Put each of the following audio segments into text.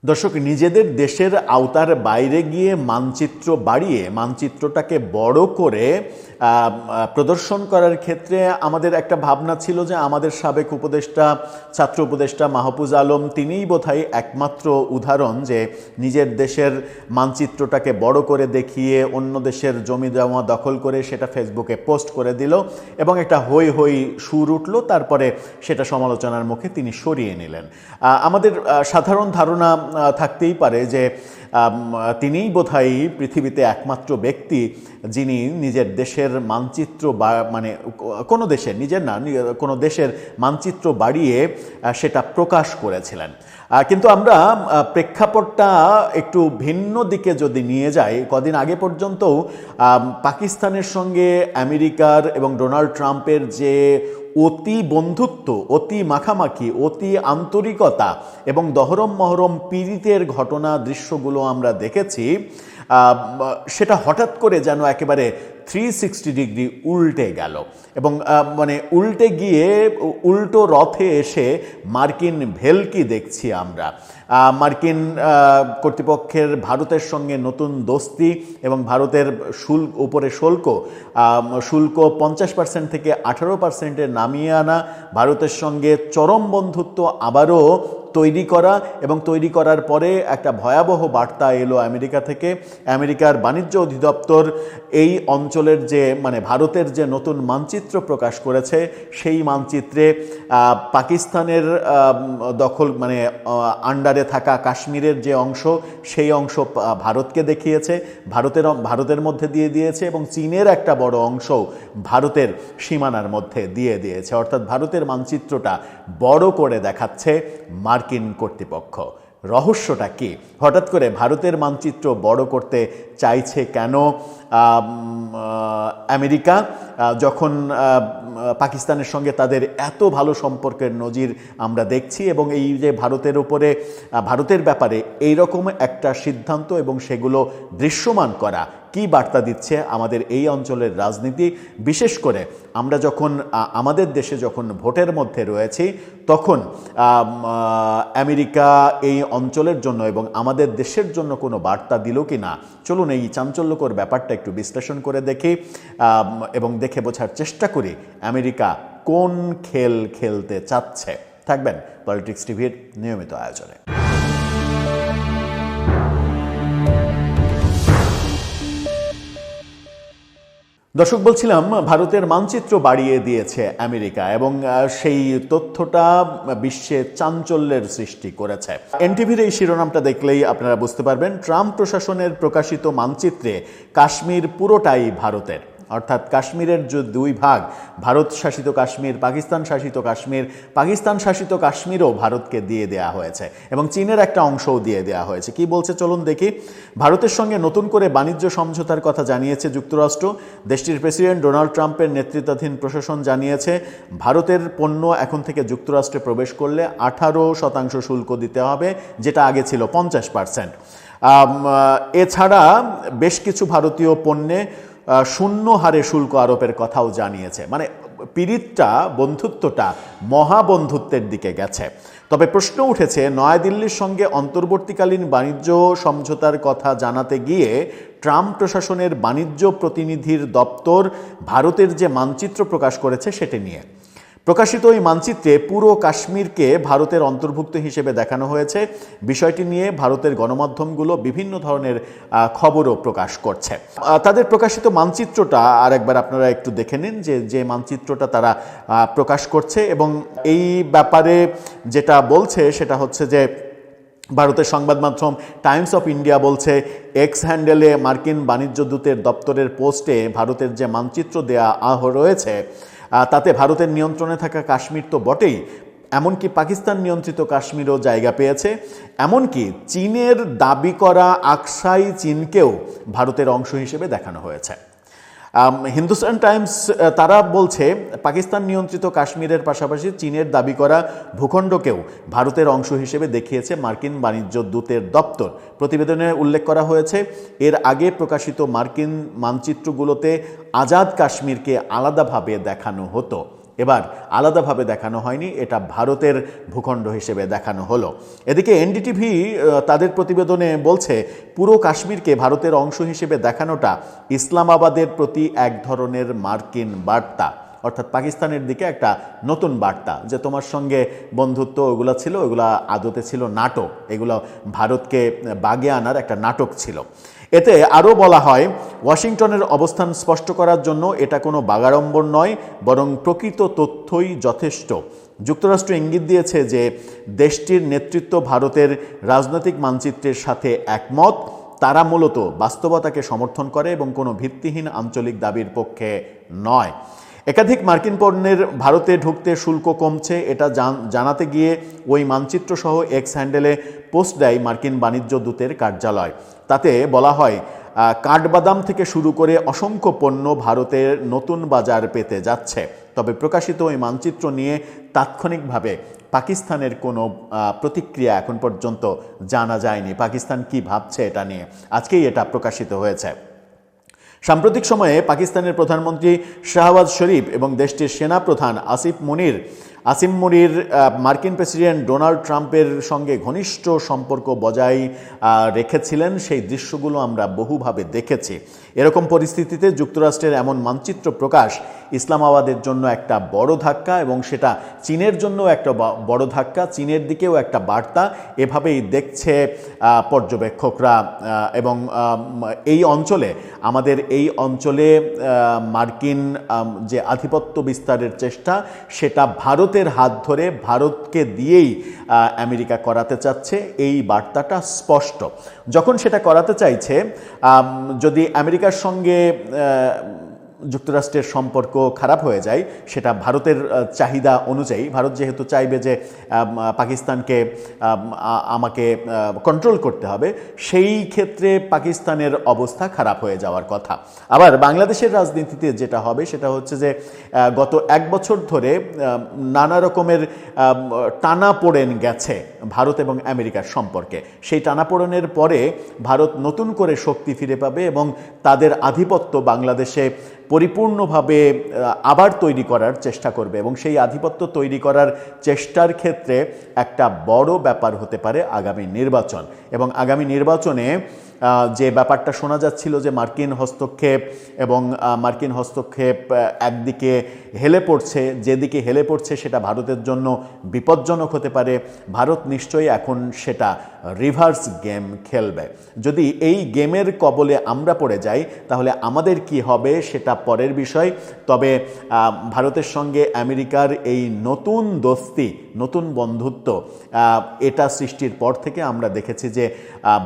দর্শক, নিজেদের দেশের আওতার বাইরে গিয়ে মানচিত্র বাড়িয়ে মানচিত্রটাকে বড় করে প্রদর্শন করার ক্ষেত্রে আমাদের একটা ভাবনা ছিল যে আমাদের সাবেক উপদেষ্টা, ছাত্র উপদেষ্টা মাহফুজ আলম, তিনিই বোধহয় একমাত্র উদাহরণ যে নিজের দেশের মানচিত্রটাকে বড় করে দেখিয়ে অন্য দেশের জমি জমা দখল করে সেটা ফেসবুকে পোস্ট করে দিল এবং একটা হই হই সুর উঠল, তারপরে সেটা সমালোচনার মুখে তিনি সরিয়ে নিলেন। আমাদের সাধারণ ধারণা থাকতেই পারে যে তিনিই বোধহয় পৃথিবীতে একমাত্র ব্যক্তি যিনি নিজের দেশের মানচিত্র বা মানে কোনো দেশের, নিজের না, কোনো দেশের মানচিত্র বাড়িয়ে সেটা প্রকাশ করেছিলেন। কিন্তু আমরা প্রেক্ষাপটটা একটু ভিন্ন দিকে যদি নিয়ে যাই, কদিন আগে পর্যন্তও পাকিস্তানের সঙ্গে আমেরিকার এবং ডোনাল্ড ট্রাম্পের যে অতি বন্ধুত্ব, অতি মাখামাখি, অতি আন্তরিকতা এবং দহরম মহরম পীড়িতের ঘটনা দৃশ্যগুলো আমরা দেখেছি, সেটা হঠাৎ করে যেন একেবারে 360 ডিগ্রি উল্টে গেল এবং মানে উল্টে গিয়ে উল্টো রথে এসে মার্কিন ভেলকি দেখছি আমরা। মার্কিন কর্তৃপক্ষের ভারতের সঙ্গে নতুন দোস্তি এবং ভারতের উপরে শুল্ক 50% থেকে 18% নামিয়ে আনা, ভারতের সঙ্গে চরম বন্ধুত্ব আবারও তৈরি করা এবং তৈরি করার পরে একটা ভয়াবহ বার্তা এলো আমেরিকা থেকে। আমেরিকার বাণিজ্য অধিদপ্তর এই অঞ্চলের যে মানে ভারতের যে নতুন মানচিত্র প্রকাশ করেছে, সেই মানচিত্রে পাকিস্তানের দখল মানে আন্ডারে থাকা কাশ্মীরের যে অংশ, সেই অংশ ভারতকে দেখিয়েছে, ভারতের মধ্যে দিয়ে দিয়েছে এবং চীনের একটা বড় অংশ ভারতের সীমানার মধ্যে দিয়ে দিয়েছে। অর্থাৎ ভারতের মানচিত্রটা বড় করে দেখাচ্ছে মার্কিন কর্তৃপক্ষ। রহস্যটা কি? হঠাৎ করে ভারতের মানচিত্র বড় করতে চাইছে কেন আমেরিকা, যখন পাকিস্তানের সঙ্গে তাদের এত ভালো সম্পর্কের নজির আমরা দেখছি এবং এই যে ভারতের ব্যাপারে এইরকম একটা সিদ্ধান্ত এবং সেগুলো দৃশ্যমান করা কি বার্তা দিচ্ছে আমাদের এই অঞ্চলের রাজনীতি? বিশেষ করে আমরা যখন আমাদের দেশে যখন ভোটের মধ্যে রয়েছি, তখন আমেরিকা এই অঞ্চলের জন্য এবং আমাদের দেশের জন্য কোনো বার্তা দিল কি না? চলুন এই চাঞ্চল্যকর ব্যাপারটা একটু বিশ্লেষণ করে দেখি এবং দেখে বোঝার চেষ্টা করি আমেরিকা কোন খেল খেলতে চাচ্ছে। থাকবেন পলিটিক্স টিভির নিয়মিত আয়োজনে। দর্শক, বলছিলাম ভারতের মানচিত্র বাড়িয়ে দিয়েছে আমেরিকা এবং সেই তথ্যটা বিশ্বে চাঞ্চল্যের সৃষ্টি করেছে। এনটিভির এই শিরোনামটা দেখলেই আপনারা বুঝতে পারবেন, ট্রাম্প প্রশাসনের প্রকাশিত মানচিত্রে কাশ্মীর পুরোটাই ভারতের। অর্থাৎ কাশ্মীরের যে দুই ভাগ, ভারত শাসিত কাশ্মীর, পাকিস্তান শাসিত কাশ্মীর, পাকিস্তান শাসিত কাশ্মীরও ভারতকে দিয়ে দেয়া হয়েছে এবং চীনের একটা অংশও দিয়ে দেয়া হয়েছে। কি বলছে চলুন দেখি। ভারতের সঙ্গে নতুন করে বাণিজ্য সমঝোতার কথা জানিয়েছে যুক্তরাষ্ট্র। দেশটির প্রেসিডেন্ট ডোনাল্ড ট্রাম্পের নেতৃত্বাধীন প্রশাসন জানিয়েছে ভারতের পণ্য এখন থেকে যুক্তরাষ্ট্রে প্রবেশ করলে 18% শুল্ক দিতে হবে, যেটা আগে ছিল 50%। এছাড়া বেশ কিছু ভারতীয় পণ্যে শূন্য হারে শুল্ক আরোপের কথাও জানিয়েছে। মানে পীড়িতটা, বন্ধুত্বটা মহাবন্ধুত্বের দিকে গেছে। তবে প্রশ্ন উঠেছে, নয়াদিল্লির সঙ্গে অন্তর্বর্তীকালীন বাণিজ্য সমঝোতার কথা জানাতে গিয়ে ট্রাম্প প্রশাসনের বাণিজ্য প্রতিনিধির দপ্তর ভারতের যে মানচিত্র প্রকাশ করেছে সেটি নিয়ে। প্রকাশিত এই মানচিত্রে পুরো কাশ্মীরকে ভারতের অন্তর্ভুক্ত হিসেবে দেখানো হয়েছে। বিষয়টি নিয়ে ভারতের গণমাধ্যমগুলো বিভিন্ন ধরনের খবরও প্রকাশ করছে। তাদের প্রকাশিত মানচিত্রটা আরেকবার আপনারা একটু দেখে নিন, যে মানচিত্রটা তারা প্রকাশ করছে এবং এই ব্যাপারে যেটা বলছে সেটা হচ্ছে যে ভারতের সংবাদ মাধ্যম টাইমস অফ ইন্ডিয়া বলছে, এক্স হ্যান্ডেলে মার্কিন বাণিজ্য দূতের দপ্তরের পোস্টে ভারতের যে মানচিত্র দেয়া রয়েছে তাতে ভারতের নিয়ন্ত্রণে থাকা কাশ্মীর তো বটেই, এমনকি পাকিস্তান নিয়ন্ত্রিত কাশ্মীরও জায়গা পেয়েছে। এমনকি চীনের দাবি করা আকসাই চীনকেও ভারতের অংশ হিসেবে দেখানো হয়েছে। হিন্দুস্তান টাইমস তারা বলছে পাকিস্তান নিয়ন্ত্রিত কাশ্মীরের পাশাপাশি চীনের দাবি করা ভূখণ্ডকেও ভারতের অংশ হিসেবে দেখিয়েছে মার্কিন বাণিজ্য দূতের দপ্তর। প্রতিবেদনে উল্লেখ করা হয়েছে, এর আগে প্রকাশিত মার্কিন মানচিত্রগুলোতে আজাদ কাশ্মীরকে আলাদাভাবে দেখানো হতো। এবার আলাদাভাবে দেখানো হয়নি, এটা ভারতের ভূখণ্ড হিসেবে দেখানো হলো। এদিকে এনডিটিভি তাদের প্রতিবেদনে বলছে পুরো কাশ্মীরকে ভারতের অংশ হিসেবে দেখানোটা ইসলামাবাদের প্রতি এক ধরনের মার্কিন বার্তা, অর্থাৎ পাকিস্তানের দিকে একটা নতুন বার্তা যে তোমার সঙ্গে বন্ধুত্ব ওগুলো ছিল, ওগুলা আদতে ছিল নাটক, এগুলো ভারতকে বাগে আনার একটা নাটক ছিল। এতে আরও বলা হয় ওয়াশিংটনের অবস্থান স্পষ্ট করার জন্য এটা কোনো বাগাড়ম্বর নয়, বরং প্রকৃত তথ্যই যথেষ্ট। যুক্তরাষ্ট্র ইঙ্গিত দিয়েছে যে দেশটির নেতৃত্ব ভারতের রাজনৈতিক মানচিত্রের সাথে একমত, তারা মূলত বাস্তবতাকে সমর্থন করে এবং কোনো ভিত্তিহীন আঞ্চলিক দাবির পক্ষে নয়। একাধিক মার্কিন পণ্যের ভারতে ঢুকতে শুল্ক কমছে, এটা জানাতে গিয়ে ওই মানচিত্র সহ এক্স হ্যান্ডেলে পোস্ট দেয় মার্কিন বাণিজ্য দূতের কার্যালয়। তাতে বলা হয় কাঠবাদাম থেকে শুরু করে অসংখ্য পণ্য ভারতের নতুন বাজার পেতে যাচ্ছে। তবে প্রকাশিত ওই মানচিত্র নিয়ে তাৎক্ষণিকভাবে পাকিস্তানের কোনো প্রতিক্রিয়া এখন পর্যন্ত জানা যায়নি। পাকিস্তান কি ভাবছে এটা নিয়ে, আজকেই এটা প্রকাশিত হয়েছে। সাম্প্রতিক সময়ে পাকিস্তানের প্রধানমন্ত্রী শাহবাজ শরীফ এবং দেশটির সেনাপ্রধান আসিম মুনির মার্কিন প্রেসিডেন্ট ডোনাল্ড ট্রাম্পের সঙ্গে ঘনিষ্ঠ সম্পর্ক বজায় রেখেছিলেন, সেই দৃশ্যগুলো আমরা বহুভাবে দেখেছি। এরকম পরিস্থিতিতে যুক্তরাষ্ট্রের এমন মানচিত্র প্রকাশ ইসলামাবাদের জন্য একটা বড় ধাক্কা এবং সেটা চীনের জন্য একটা বড় ধাক্কা, চীনের দিকেও একটা বার্তা। এভাবেই দেখছে পর্যবেক্ষকরা। এবং এই অঞ্চলে মার্কিন যে আধিপত্য বিস্তারের চেষ্টা, সেটা ভারতের হাত ধরে ভারতকে দিয়েই আমেরিকা করাতে চাচ্ছে, এই বার্তাটা স্পষ্ট। যখন সেটা করাতে চাইছে, যদি আমেরিকার সঙ্গে যুক্তরাষ্ট্রের সম্পর্ক খারাপ হয়ে যায়, সেটা ভারতের চাহিদা অনুযায়ী, ভারত যেহেতু চাইবে যে পাকিস্তানকে আমাকে কন্ট্রোল করতে হবে, সেই ক্ষেত্রে পাকিস্তানের অবস্থা খারাপ হয়ে যাওয়ার কথা। আবার বাংলাদেশের রাজনীতিতে যেটা হবে সেটা হচ্ছে যে গত এক বছর ধরে নানা রকমের টানাপোড়েন গেছে ভারত এবং আমেরিকার সম্পর্কে। সেই টানাপোড়েনের পরে ভারত নতুন করে শক্তি ফিরে পাবে এবং তাদের আধিপত্য বাংলাদেশে পরিপূর্ণভাবে আবার তৈরি করার চেষ্টা করবে। এবং সেই আধিপত্য তৈরি করার চেষ্টার ক্ষেত্রে একটা বড় ব্যাপার হতে পারে আগামী নির্বাচন। এবং আগামী নির্বাচনে যে ব্যাপারটা শোনা যাচ্ছিল যে মার্কিন হস্তক্ষেপ একদিকে হেলে পড়ছে, যেদিকে হেলে পড়ছে সেটা ভারতের জন্য বিপজ্জনক হতে পারে। ভারত নিশ্চয়ই এখন সেটা রিভার্স গেম খেলবে। যদি এই গেমের কবলে আমরা পড়ে যাই তাহলে আমাদের কি হবে সেটা পরের বিষয়। তবে ভারতের সঙ্গে আমেরিকার এই নতুন দোস্তি, নতুন বন্ধুত্ব, এটা সৃষ্টির পর থেকে আমরা দেখেছি যে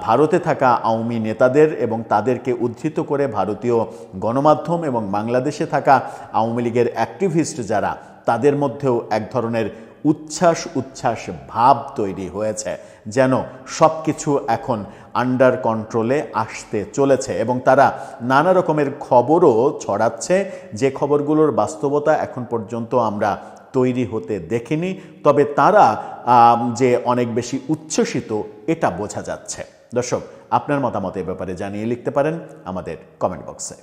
ভারতে থাকা আওয়ামী নেতাদের এবং তাদেরকে উদ্ধৃত করে ভারতীয় গণমাধ্যম এবং বাংলাদেশে থাকা আওয়ামী লীগের অ্যাক্টিভিস্ট যারা, তাদের মধ্যেও এক ধরনের উচ্ছ্বাস ভাব তৈরি হয়েছে, যেন সব কিছু এখন আন্ডার কন্ট্রোলে আসতে চলেছে। এবং তারা নানা রকমের খবরও ছড়াচ্ছে, যে খবরগুলোর বাস্তবতা এখন পর্যন্ত আমরা তৈরি হতে দেখিনি। তবে তারা যে অনেক বেশি উচ্ছ্বসিত এটা বোঝা যাচ্ছে। দর্শক, আপনার মতামত এ ব্যাপারে জানিয়ে লিখতে পারেন আমাদের কমেন্ট বক্সে।